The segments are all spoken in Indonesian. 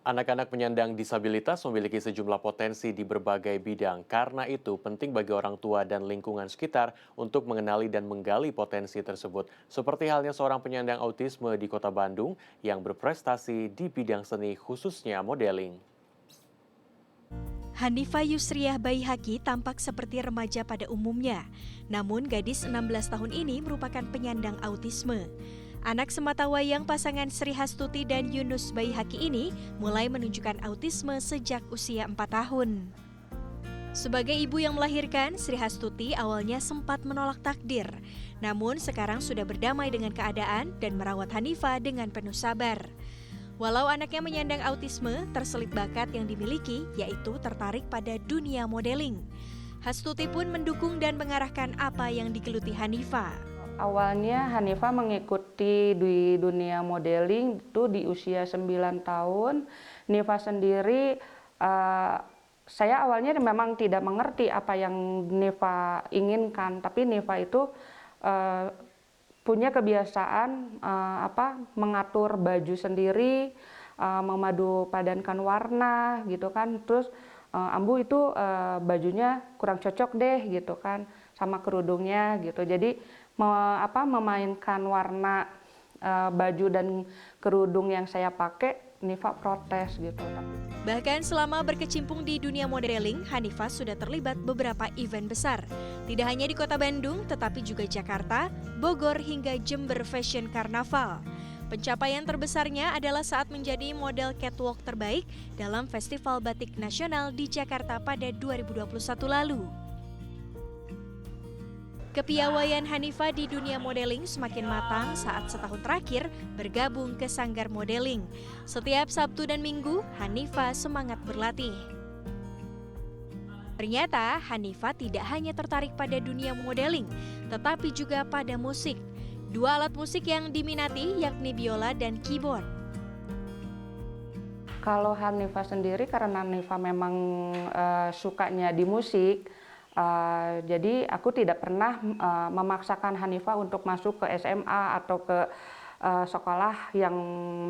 Anak-anak penyandang disabilitas memiliki sejumlah potensi di berbagai bidang. Karena itu, penting bagi orang tua dan lingkungan sekitar untuk mengenali dan menggali potensi tersebut. Seperti halnya seorang penyandang autisme di Kota Bandung yang berprestasi di bidang seni, khususnya modeling. Hanifa Yusriah Baihaki tampak seperti remaja pada umumnya. Namun gadis 16 tahun ini merupakan penyandang autisme. Anak sematawayang pasangan Sri Hastuti dan Yunus Baihaki ini mulai menunjukkan autisme sejak usia 4 tahun. Sebagai ibu yang melahirkan, Sri Hastuti awalnya sempat menolak takdir. Namun sekarang sudah berdamai dengan keadaan dan merawat Hanifa dengan penuh sabar. Walau anaknya menyandang autisme, terselip bakat yang dimiliki, yaitu tertarik pada dunia modeling. Hastuti pun mendukung dan mengarahkan apa yang digeluti Hanifa. Awalnya Hanifa mengikuti di dunia modeling itu di usia 9 tahun. Nifa sendiri, saya awalnya memang tidak mengerti apa yang Nifa inginkan, tapi Nifa itu punya kebiasaan mengatur baju sendiri, memadu padankan warna gitu kan. Terus Ambu itu bajunya kurang cocok deh gitu kan sama kerudungnya gitu. Jadi memainkan warna baju dan kerudung yang saya pakai, Nifa protes gitu. Bahkan selama berkecimpung di dunia modeling, Hanifa sudah terlibat beberapa event besar. Tidak hanya di Kota Bandung, tetapi juga Jakarta, Bogor hingga Jember Fashion Carnaval. Pencapaian terbesarnya adalah saat menjadi model catwalk terbaik dalam Festival Batik Nasional di Jakarta pada 2021 lalu. Kepiawaian Hanifa di dunia modeling semakin matang saat setahun terakhir bergabung ke Sanggar Modeling. Setiap Sabtu dan Minggu, Hanifa semangat berlatih. Ternyata Hanifa tidak hanya tertarik pada dunia modeling, tetapi juga pada musik. Dua alat musik yang diminati yakni biola dan keyboard. Kalau Hanifa sendiri, karena Hanifa memang sukanya di musik, jadi aku tidak pernah memaksakan Hanifa untuk masuk ke SMA atau ke sekolah yang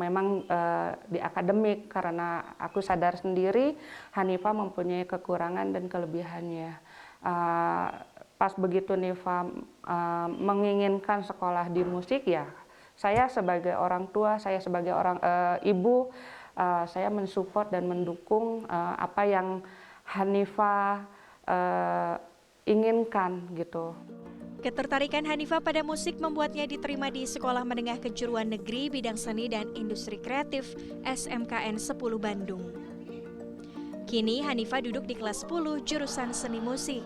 memang di akademik, karena aku sadar sendiri Hanifa mempunyai kekurangan dan kelebihannya. Pas begitu Nifa menginginkan sekolah di musik, ya saya sebagai orang tua, saya sebagai orang ibu, saya mensupport dan mendukung apa yang Hanifa inginkan gitu. Ketertarikan Hanifa pada musik membuatnya diterima di Sekolah Menengah Kejuruan Negeri Bidang Seni dan Industri Kreatif SMKN 10 Bandung. Kini Hanifa duduk di kelas 10 jurusan Seni Musik.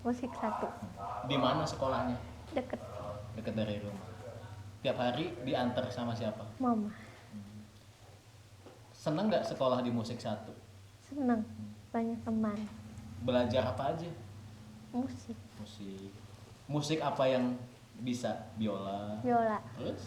Musik satu. Di mana sekolahnya? Deket Dekat dari rumah. Tiap hari diantar sama siapa? mama. Seneng nggak sekolah di musik satu? Senang, banyak teman. Belajar apa aja? Musik, Musik. Musik apa yang bisa? Biola. biola, Terus?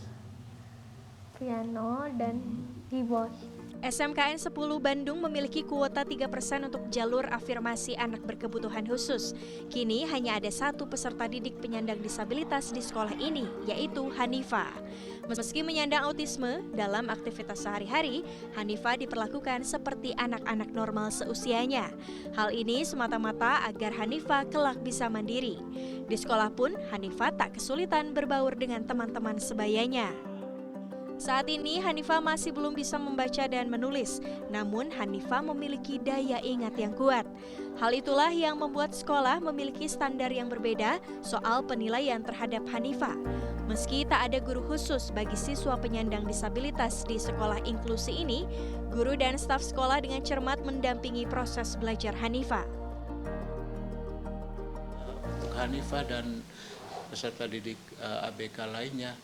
piano, dan keyboard. SMKN 10 Bandung memiliki kuota 3% untuk jalur afirmasi anak berkebutuhan khusus. Kini hanya ada satu peserta didik penyandang disabilitas di sekolah ini, yaitu Hanifa. Meski menyandang autisme, dalam aktivitas sehari-hari, Hanifa diperlakukan seperti anak-anak normal seusianya. Hal ini semata-mata agar Hanifa kelak bisa mandiri. Di sekolah pun, Hanifa tak kesulitan berbaur dengan teman-teman sebayanya. Saat ini Hanifa masih belum bisa membaca dan menulis, namun Hanifa memiliki daya ingat yang kuat. Hal itulah yang membuat sekolah memiliki standar yang berbeda soal penilaian terhadap Hanifa. Meski tak ada guru khusus bagi siswa penyandang disabilitas di sekolah inklusi ini, guru dan staf sekolah dengan cermat mendampingi proses belajar Hanifa. Untuk Hanifa dan peserta didik ABK lainnya,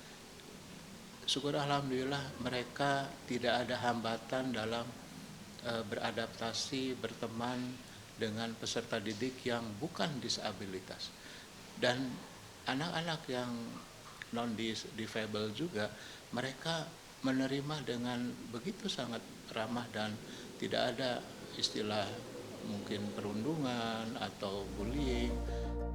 syukur alhamdulillah mereka tidak ada hambatan dalam beradaptasi, berteman dengan peserta didik yang bukan disabilitas. Dan anak-anak yang non-difabel juga, mereka menerima dengan begitu sangat ramah dan tidak ada istilah mungkin perundungan atau bullying.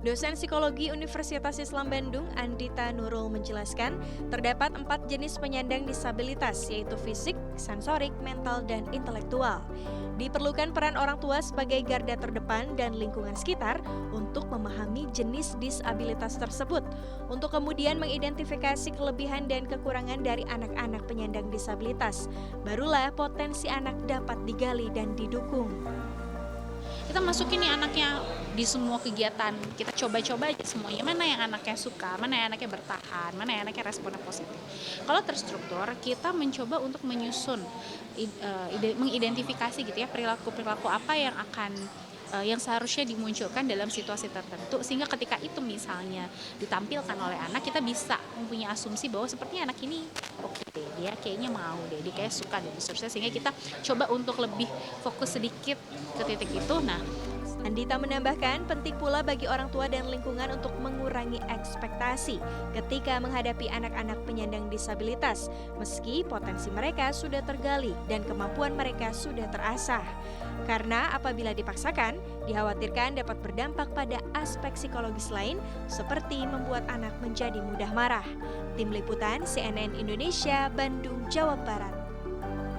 Dosen Psikologi Universitas Islam Bandung, Andita Nurul menjelaskan, terdapat 4 jenis penyandang disabilitas, yaitu fisik, sensorik, mental, dan intelektual. Diperlukan peran orang tua sebagai garda terdepan dan lingkungan sekitar untuk memahami jenis disabilitas tersebut, untuk kemudian mengidentifikasi kelebihan dan kekurangan dari anak-anak penyandang disabilitas. Barulah potensi anak dapat digali dan didukung. Kita masukin nih anaknya di semua kegiatan, kita coba-coba aja semuanya, mana yang anaknya suka, mana yang anaknya bertahan, mana yang anaknya responnya positif. Kalau terstruktur, kita mencoba untuk menyusun, mengidentifikasi gitu ya perilaku-perilaku apa yang akan yang seharusnya dimunculkan dalam situasi tertentu, sehingga ketika itu misalnya ditampilkan oleh anak, kita bisa mempunyai asumsi bahwa sepertinya anak ini oke deh, dia kayaknya mau deh, dia kayak suka dan seterusnya, sehingga kita coba untuk lebih fokus sedikit ke titik itu. Nah, Andita menambahkan, penting pula bagi orang tua dan lingkungan untuk mengurangi ekspektasi ketika menghadapi anak-anak penyandang disabilitas, meski potensi mereka sudah tergali dan kemampuan mereka sudah terasah. Karena apabila dipaksakan, dikhawatirkan dapat berdampak pada aspek psikologis lain, seperti membuat anak menjadi mudah marah. Tim Liputan CNN Indonesia, Bandung, Jawa Barat.